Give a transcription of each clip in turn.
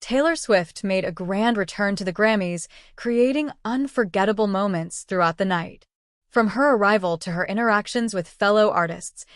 Taylor Swift made a grand return to the Grammys, creating unforgettable moments throughout the night. From her arrival to her interactions with fellow artists,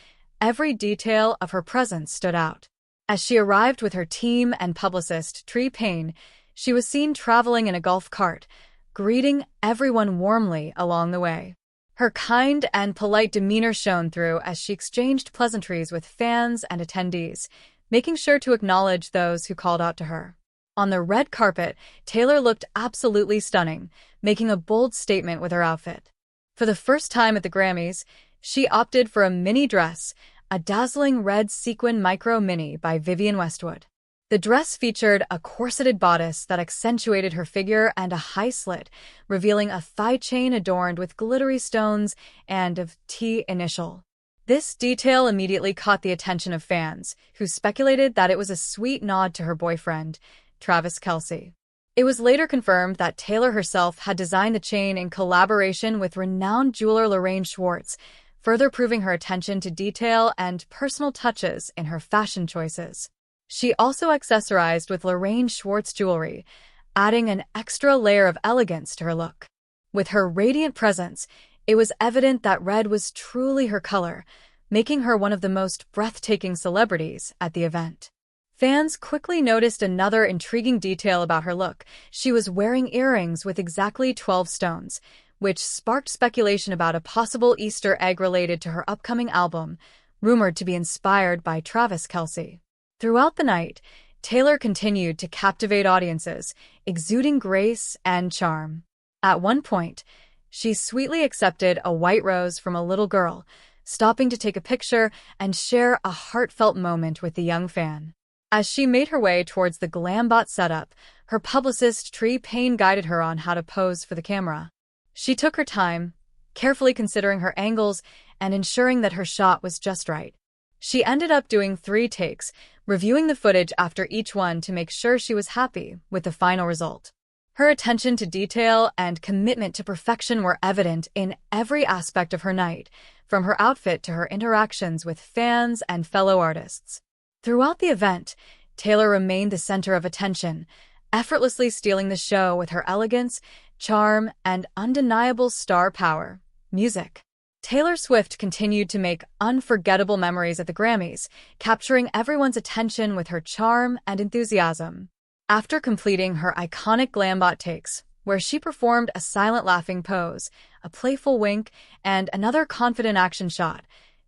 every detail of her presence stood out. As she arrived with her team and publicist, Tree Payne, she was seen traveling in a golf cart, greeting everyone warmly along the way. Her kind and polite demeanor shone through as she exchanged pleasantries with fans and attendees, making sure to acknowledge those who called out to her. On the red carpet, Taylor looked absolutely stunning, making a bold statement with her outfit. For the first time at the Grammys, she opted for a mini dress, a dazzling red sequin micro mini by Vivienne Westwood. The dress featured a corseted bodice that accentuated her figure and a high slit, revealing a thigh chain adorned with glittery stones and a T initial. This detail immediately caught the attention of fans, who speculated that it was a sweet nod to her boyfriend, Travis Kelce. It was later confirmed that Taylor herself had designed the chain in collaboration with renowned jeweler Lorraine Schwartz, further proving her attention to detail and personal touches in her fashion choices. She also accessorized with Lorraine Schwartz jewelry, adding an extra layer of elegance to her look. With her radiant presence, it was evident that red was truly her color, making her one of the most breathtaking celebrities at the event. Fans quickly noticed another intriguing detail about her look. She was wearing earrings with exactly 12 stones, which sparked speculation about a possible Easter egg related to her upcoming album, rumored to be inspired by Travis Kelce. Throughout the night, Taylor continued to captivate audiences, exuding grace and charm. At one point, she sweetly accepted a white rose from a little girl, stopping to take a picture and share a heartfelt moment with the young fan. As she made her way towards the Glambot setup, her publicist Tree Payne guided her on how to pose for the camera. She took her time, carefully considering her angles and ensuring that her shot was just right. She ended up doing 3 takes, reviewing the footage after each one to make sure she was happy with the final result. Her attention to detail and commitment to perfection were evident in every aspect of her night, from her outfit to her interactions with fans and fellow artists. Throughout the event, Taylor remained the center of attention, effortlessly stealing the show with her elegance, charm, and undeniable star power. Music. Taylor Swift continued to make unforgettable memories at the Grammys, capturing everyone's attention with her charm and enthusiasm. After completing her iconic Glambot takes, where she performed a silent laughing pose, a playful wink, and another confident action shot,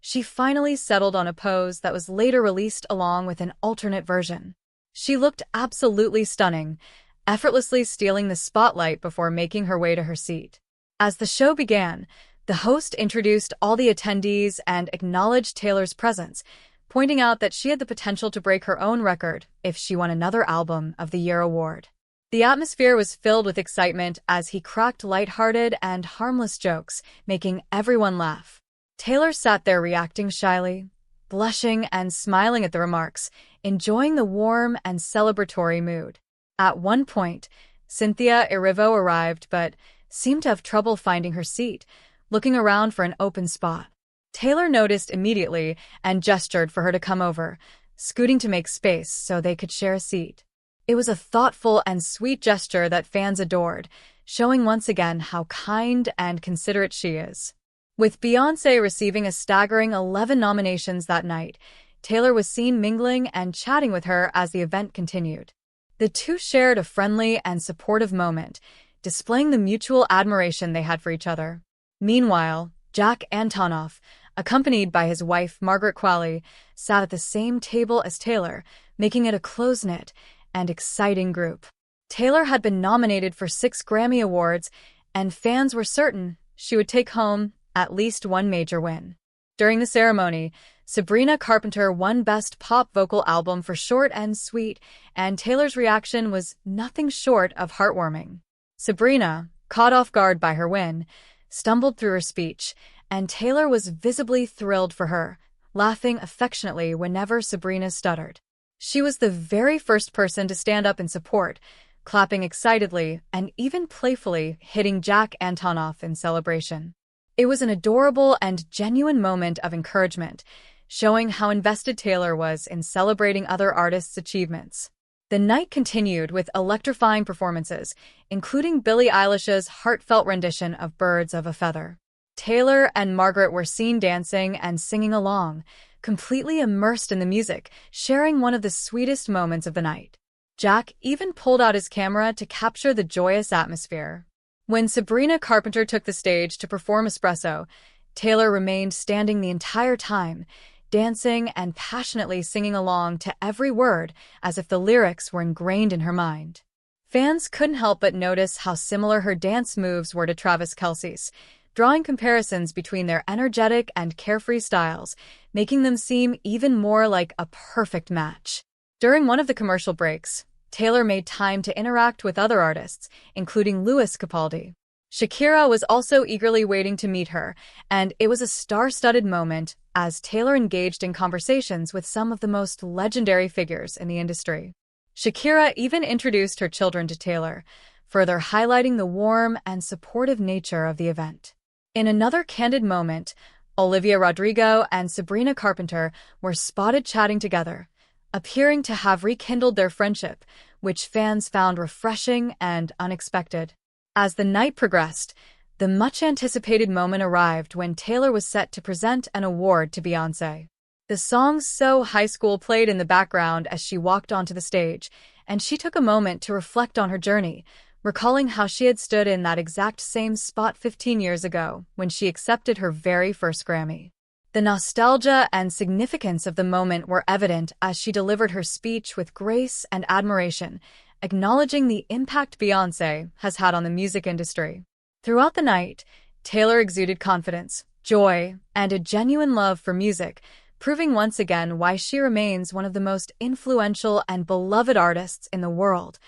she finally settled on a pose that was later released along with an alternate version. She looked absolutely stunning, effortlessly stealing the spotlight before making her way to her seat. As the show began, the host introduced all the attendees and acknowledged Taylor's presence, pointing out that she had the potential to break her own record if she won another Album of the Year award. The atmosphere was filled with excitement as he cracked lighthearted and harmless jokes, making everyone laugh. Taylor sat there reacting shyly, blushing and smiling at the remarks, enjoying the warm and celebratory mood. At one point, Cynthia Erivo arrived but seemed to have trouble finding her seat, looking around for an open spot. Taylor noticed immediately and gestured for her to come over, scooting to make space so they could share a seat. It was a thoughtful and sweet gesture that fans adored, showing once again how kind and considerate she is. With Beyoncé receiving a staggering 11 nominations that night, Taylor was seen mingling and chatting with her as the event continued. The two shared a friendly and supportive moment, displaying the mutual admiration they had for each other. Meanwhile, Jack Antonoff, accompanied by his wife Margaret Qualley, sat at the same table as Taylor, making it a close-knit and exciting group. Taylor had been nominated for 6 Grammy Awards, and fans were certain she would take home at least one major win. During the ceremony, Sabrina Carpenter won Best Pop Vocal Album for Short and Sweet, and Taylor's reaction was nothing short of heartwarming. Sabrina, caught off guard by her win, stumbled through her speech, and Taylor was visibly thrilled for her, laughing affectionately whenever Sabrina stuttered. She was the very first person to stand up in support, clapping excitedly and even playfully hitting Jack Antonoff in celebration. It was an adorable and genuine moment of encouragement, showing how invested Taylor was in celebrating other artists' achievements. The night continued with electrifying performances, including Billie Eilish's heartfelt rendition of Birds of a Feather. Taylor and Margaret were seen dancing and singing along, completely immersed in the music, sharing one of the sweetest moments of the night. Jack even pulled out his camera to capture the joyous atmosphere. When Sabrina Carpenter took the stage to perform Espresso, Taylor remained standing the entire time, dancing and passionately singing along to every word as if the lyrics were ingrained in her mind. Fans couldn't help but notice how similar her dance moves were to Travis Kelce's, drawing comparisons between their energetic and carefree styles, making them seem even more like a perfect match. During one of the commercial breaks, Taylor made time to interact with other artists, including Lewis Capaldi. Shakira was also eagerly waiting to meet her, and it was a star-studded moment as Taylor engaged in conversations with some of the most legendary figures in the industry. Shakira even introduced her children to Taylor, further highlighting the warm and supportive nature of the event. In another candid moment, Olivia Rodrigo and Sabrina Carpenter were spotted chatting together, appearing to have rekindled their friendship, which fans found refreshing and unexpected. As the night progressed, the much-anticipated moment arrived when Taylor was set to present an award to Beyoncé. The song So High School played in the background as she walked onto the stage, and she took a moment to reflect on her journey, recalling how she had stood in that exact same spot 15 years ago when she accepted her very first Grammy. The nostalgia and significance of the moment were evident as she delivered her speech with grace and admiration, acknowledging the impact Beyoncé has had on the music industry. Throughout the night, Taylor exuded confidence, joy, and a genuine love for music, proving once again why she remains one of the most influential and beloved artists in the world.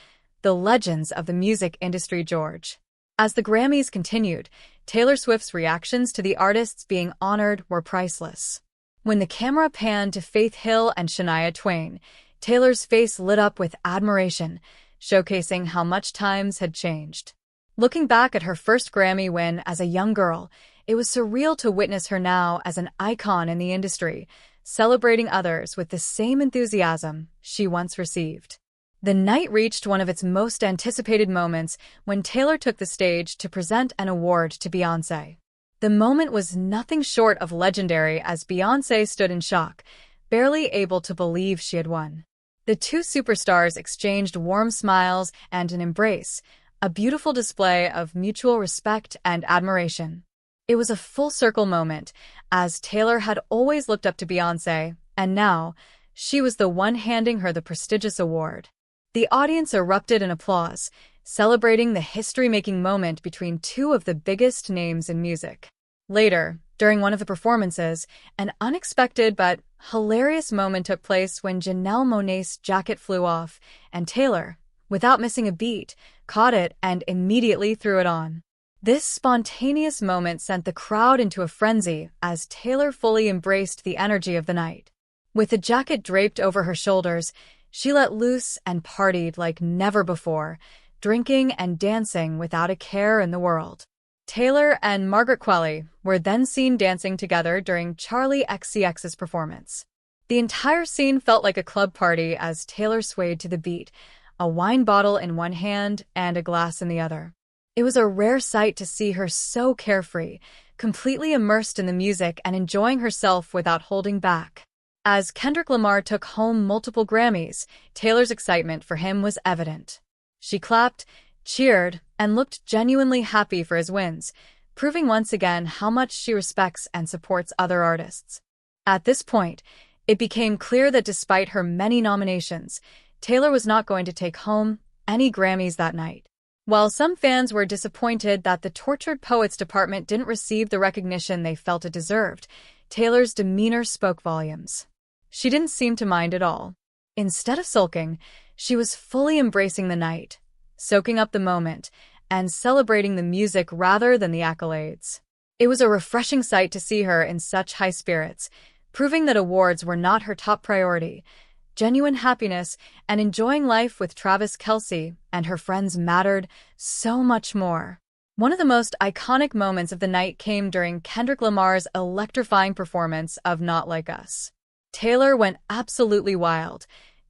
The legends of the music industry, George. As the Grammys continued, Taylor Swift's reactions to the artists being honored were priceless. When the camera panned to Faith Hill and Shania Twain, Taylor's face lit up with admiration, showcasing how much times had changed. Looking back at her first Grammy win as a young girl, it was surreal to witness her now as an icon in the industry, celebrating others with the same enthusiasm she once received. The night reached one of its most anticipated moments when Taylor took the stage to present an award to Beyoncé. The moment was nothing short of legendary as Beyoncé stood in shock, barely able to believe she had won. The two superstars exchanged warm smiles and an embrace, a beautiful display of mutual respect and admiration. It was a full-circle moment, as Taylor had always looked up to Beyoncé, and now, she was the one handing her the prestigious award. The audience erupted in applause, celebrating the history-making moment between two of the biggest names in music. Later, during one of the performances, an unexpected but hilarious moment took place when Janelle Monáe's jacket flew off, and Taylor, without missing a beat, caught it and immediately threw it on. This spontaneous moment sent the crowd into a frenzy as Taylor fully embraced the energy of the night. With the jacket draped over her shoulders, she let loose and partied like never before, drinking and dancing without a care in the world. Taylor and Margaret Qualley were then seen dancing together during Charli XCX's performance. The entire scene felt like a club party as Taylor swayed to the beat, a wine bottle in one hand and a glass in the other. It was a rare sight to see her so carefree, completely immersed in the music and enjoying herself without holding back. As Kendrick Lamar took home multiple Grammys, Taylor's excitement for him was evident. She clapped, cheered, and looked genuinely happy for his wins, proving once again how much she respects and supports other artists. At this point, it became clear that despite her many nominations, Taylor was not going to take home any Grammys that night. While some fans were disappointed that the Tortured Poets department didn't receive the recognition they felt it deserved, Taylor's demeanor spoke volumes. She didn't seem to mind at all. Instead of sulking, she was fully embracing the night, soaking up the moment, and celebrating the music rather than the accolades. It was a refreshing sight to see her in such high spirits, proving that awards were not her top priority. Genuine happiness and enjoying life with Travis Kelce and her friends mattered so much more. One of the most iconic moments of the night came during Kendrick Lamar's electrifying performance of Not Like Us. Taylor went absolutely wild,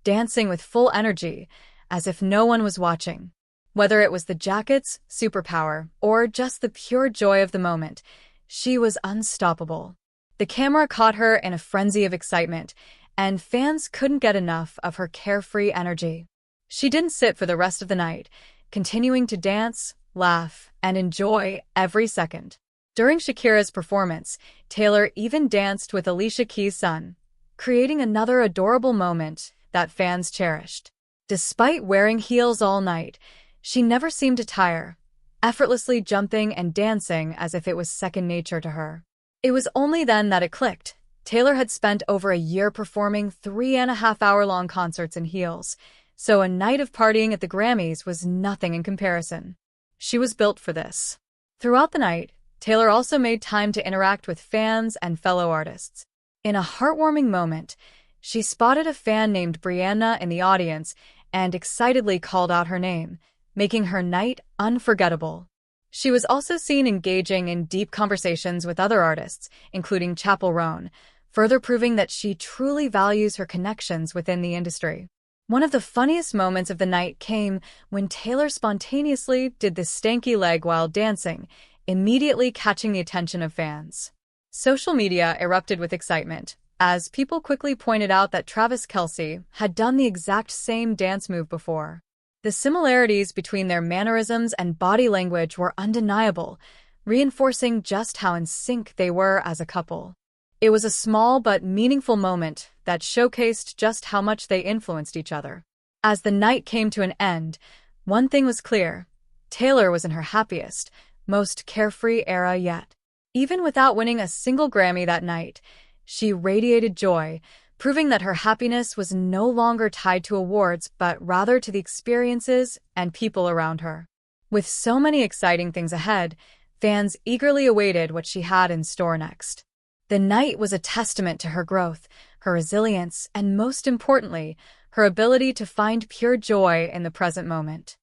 dancing with full energy, as if no one was watching. Whether it was the jacket's superpower or just the pure joy of the moment, she was unstoppable. The camera caught her in a frenzy of excitement, and fans couldn't get enough of her carefree energy. She didn't sit for the rest of the night, continuing to dance, laugh, and enjoy every second. During Shakira's performance, Taylor even danced with Alicia Keys' son, creating another adorable moment that fans cherished. Despite wearing heels all night, she never seemed to tire, effortlessly jumping and dancing as if it was second nature to her. It was only then that it clicked. Taylor had spent over a year performing 3.5-hour-long concerts in heels, so a night of partying at the Grammys was nothing in comparison. She was built for this. Throughout the night, Taylor also made time to interact with fans and fellow artists. In a heartwarming moment, she spotted a fan named Brianna in the audience and excitedly called out her name, making her night unforgettable. She was also seen engaging in deep conversations with other artists, including Chappell Roan, further proving that she truly values her connections within the industry. One of the funniest moments of the night came when Taylor spontaneously did the stanky leg while dancing, immediately catching the attention of fans. Social media erupted with excitement, as people quickly pointed out that Travis Kelce had done the exact same dance move before. The similarities between their mannerisms and body language were undeniable, reinforcing just how in sync they were as a couple. It was a small but meaningful moment that showcased just how much they influenced each other. As the night came to an end, one thing was clear: Taylor was in her happiest, most carefree era yet. Even without winning a single Grammy that night, she radiated joy, proving that her happiness was no longer tied to awards but rather to the experiences and people around her. With so many exciting things ahead, fans eagerly awaited what she had in store next. The night was a testament to her growth, her resilience, and most importantly, her ability to find pure joy in the present moment.